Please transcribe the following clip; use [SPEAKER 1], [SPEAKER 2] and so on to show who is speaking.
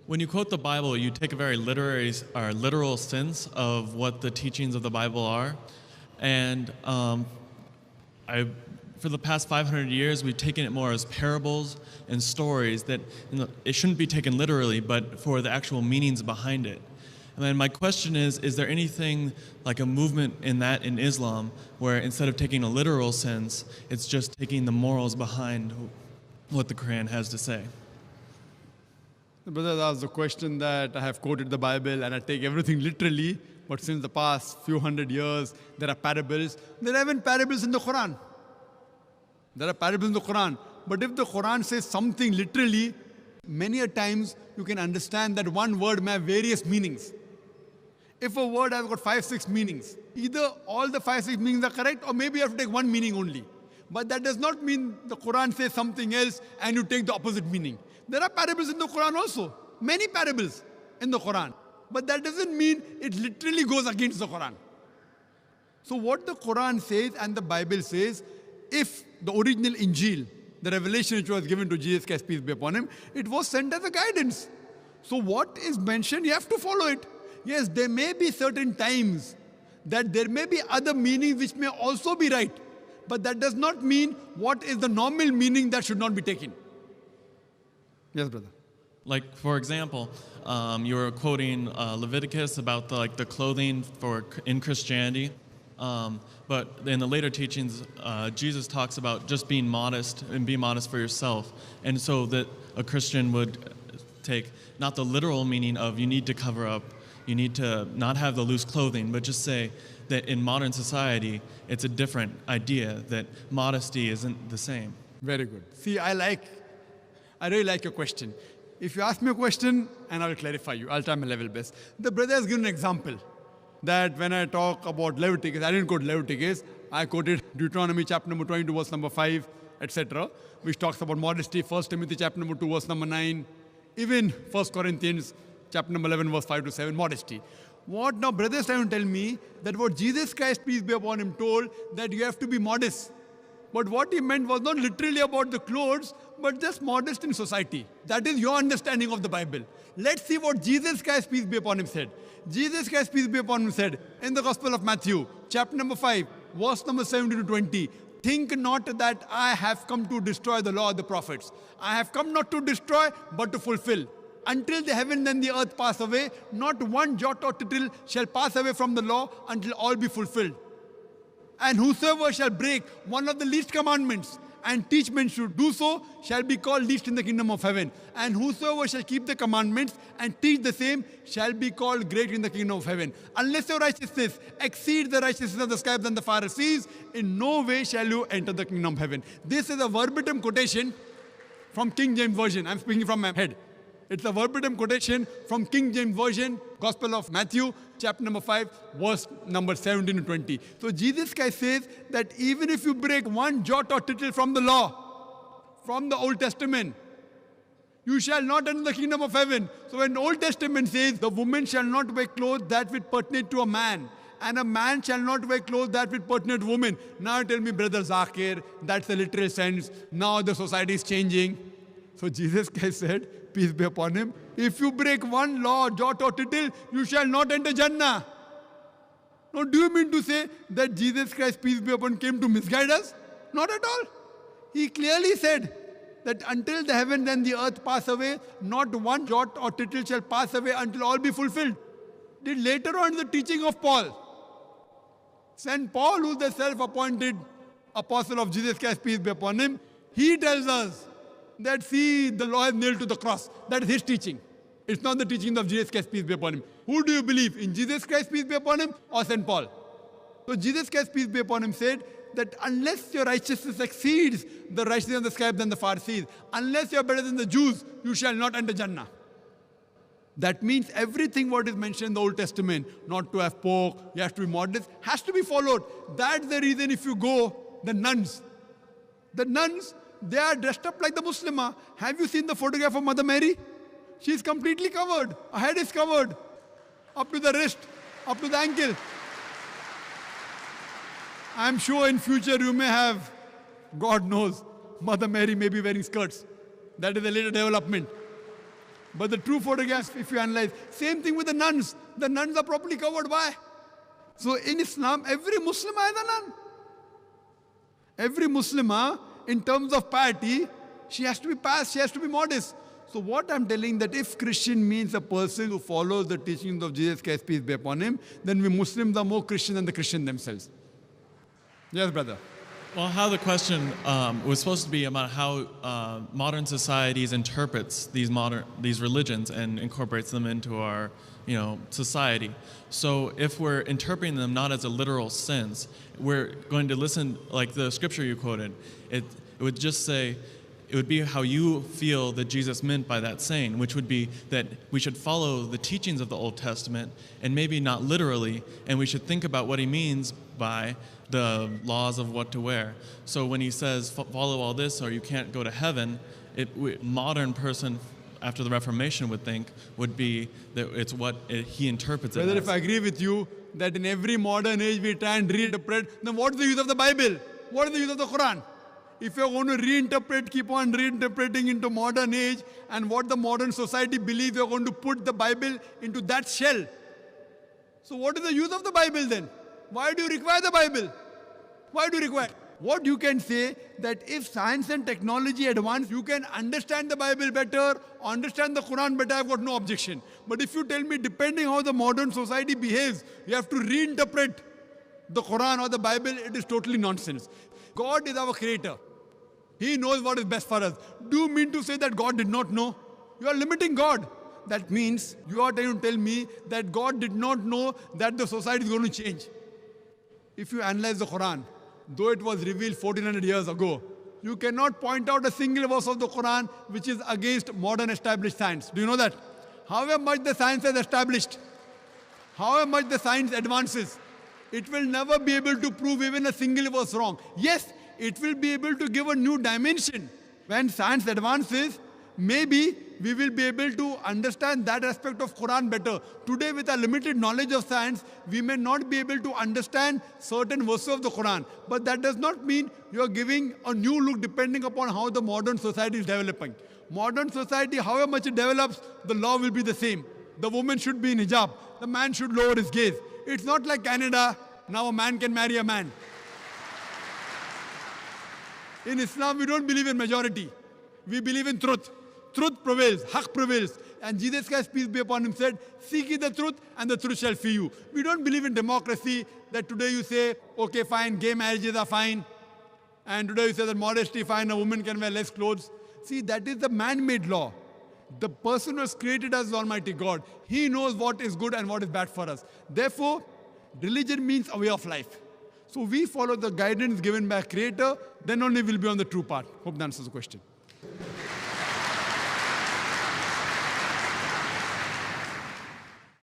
[SPEAKER 1] When you quote the Bible, you take a very literary or literal sense of what the teachings of the Bible are, and I, for the past 500 years, we've taken it more as parables and stories that it shouldn't be taken literally, but for the actual meanings behind it. And then my question is there anything like a movement in that in Islam where instead of taking a literal sense, it's just taking the morals behind what the Quran has to say?
[SPEAKER 2] The brother asked the question that I have quoted the Bible and I take everything literally, but since the past few hundred years, there are parables. There are even parables in the Quran. There are parables in the Quran. But if the Quran says something literally, many a times you can understand that one word may have various meanings. If a word has got 5, 6 meanings, either all the 5, 6 meanings are correct, or maybe you have to take one meaning only. But that does not mean the Quran says something else and you take the opposite meaning. There are parables in the Quran also, many parables in the Quran. But that doesn't mean it literally goes against the Quran. So what the Quran says and the Bible says, if the original Injil, the revelation which was given to Jesus Christ, peace be upon him, it was sent as a guidance. So what is mentioned, you have to follow it. Yes, there may be certain times that there may be other meanings which may also be right. But that does not mean what is the normal meaning that should not be taken. Yes, brother.
[SPEAKER 1] Like, for example, you were quoting Leviticus about the clothing in Christianity. But in the later teachings, Jesus talks about just being modest and be modest for yourself. And so that a Christian would take not the literal meaning of you need to cover up, you need to not have the loose clothing, but just say that in modern society, it's a different idea, that modesty isn't the same.
[SPEAKER 2] Very good. See, I really like your question. If you ask me a question, and I will clarify you, I'll try my level best. The brother has given an example that when I talk about Leviticus, I didn't quote Leviticus, I quoted Deuteronomy chapter number 22, verse number 5, etc., which talks about modesty, 1 Timothy chapter number 2, verse number 9, even 1 Corinthians chapter number 11, verse 5 to 7, modesty. What now brothers trying to tell me that what Jesus Christ, peace be upon him, told that you have to be modest. But what he meant was not literally about the clothes, but just modest in society. That is your understanding of the Bible. Let's see what Jesus Christ, peace be upon him, said. Jesus Christ, peace be upon him, said in the Gospel of Matthew, chapter number 5, verse number 17 to 20, think not that I have come to destroy the law of the prophets. I have come not to destroy, but to fulfill. Until the heaven and the earth pass away, not one jot or tittle shall pass away from the law until all be fulfilled. And whosoever shall break one of the least commandments and teach men to do so shall be called least in the kingdom of heaven. And whosoever shall keep the commandments and teach the same shall be called great in the kingdom of heaven. Unless your righteousness exceeds the righteousness of the scribes and the Pharisees, in no way shall you enter the kingdom of heaven. This is a verbatim quotation from King James Version. I'm speaking from my head. It's a verbatim quotation from King James Version, Gospel of Matthew, chapter number 5, verse number 17 to 20. So Jesus Christ says that even if you break one jot or tittle from the law, from the Old Testament, you shall not enter the kingdom of heaven. So when the Old Testament says the woman shall not wear clothes that which pertain to a man, and a man shall not wear clothes that which pertain to woman. Now tell me, Brother Zakir, that's the literal sense. Now the society is changing. So Jesus Christ said, peace be upon him, if you break one law, jot or tittle, you shall not enter Jannah. Now, do you mean to say that Jesus Christ, peace be upon him, came to misguide us? Not at all. He clearly said that until the heaven and the earth pass away, not one jot or tittle shall pass away until all be fulfilled. Then later on, the teaching of Paul, St. Paul, who is the self-appointed apostle of Jesus Christ, peace be upon him, he tells us that, see, the law is nailed to the cross. That is his teaching. It's not the teaching of Jesus Christ, peace be upon him. Who do you believe? In Jesus Christ, peace be upon him, or St. Paul? So Jesus Christ, peace be upon him, said that unless your righteousness exceeds the righteousness of the scribes and the Pharisees, unless you are better than the Jews, you shall not enter Jannah. That means everything what is mentioned in the Old Testament, not to have pork, you have to be modest, has to be followed. That's the reason if you go, the nuns, they are dressed up like the Muslimah. Have you seen the photograph of Mother Mary? She is completely covered. Her head is covered. Up to the wrist, up to the ankle. I am sure in future you may have, God knows, Mother Mary may be wearing skirts. That is a later development. But the true photograph, if you analyze, same thing with the nuns. The nuns are properly covered. Why? So in Islam, every Muslimah is a nun. Every Muslimah, in terms of piety, she has to be pious, she has to be modest. So what I'm telling that if Christian means a person who follows the teachings of Jesus Christ, peace be upon him, then we Muslims are more Christian than the Christian themselves. Yes, brother.
[SPEAKER 1] Well, how the question was supposed to be about how modern societies interprets these religions and incorporates them into our society. So if we're interpreting them not as a literal sense, we're going to listen, like the scripture you quoted. It would just say, it would be how you feel that Jesus meant by that saying, which would be that we should follow the teachings of the Old Testament and maybe not literally, and we should think about what he means by the laws of what to wear. So when he says follow all this or you can't go to heaven, modern person after the Reformation would think would be that it's what he interprets it
[SPEAKER 2] Brother,
[SPEAKER 1] as.
[SPEAKER 2] if I agree with you that in every modern age we try and reinterpret, then what's the use of the Bible? What is the use of the Quran? If you're going to reinterpret, keep on reinterpreting into modern age and what the modern society believes, you're going to put the Bible into that shell. So what is the use of the Bible then? Why do you require the Bible? Why do you require? What you can say that if science and technology advance, you can understand the Bible better, understand the Quran better, I've got no objection. But if you tell me depending how the modern society behaves, you have to reinterpret the Quran or the Bible, it is totally nonsense. God is our creator. He knows what is best for us. Do you mean to say that God did not know? You are limiting God. That means you are trying to tell me that God did not know that the society is going to change. If you analyze the Quran, though it was revealed 1400 years ago, you cannot point out a single verse of the Quran which is against modern established science. Do you know that? However much the science has established, however much the science advances, it will never be able to prove even a single verse wrong. Yes, it will be able to give a new dimension. When science advances, maybe we will be able to understand that aspect of Quran better. Today, with our limited knowledge of science, we may not be able to understand certain verses of the Quran. But that does not mean you are giving a new look depending upon how the modern society is developing. Modern society, however much it develops, the law will be the same. The woman should be in hijab. The man should lower his gaze. It's not like Canada. Now a man can marry a man. In Islam, we don't believe in majority. We believe in truth. Truth prevails. Haqq prevails. And Jesus Christ, peace be upon him, said, seek ye the truth and the truth shall free you. We don't believe in democracy that today you say, okay, fine, gay marriages are fine. And today you say that modesty fine, a woman can wear less clothes. See, that is the man-made law. The person who was created as Almighty God, he knows what is good and what is bad for us. Therefore, religion means a way of life. So we follow the guidance given by a creator, then only we'll be on the true path. Hope that answers the question.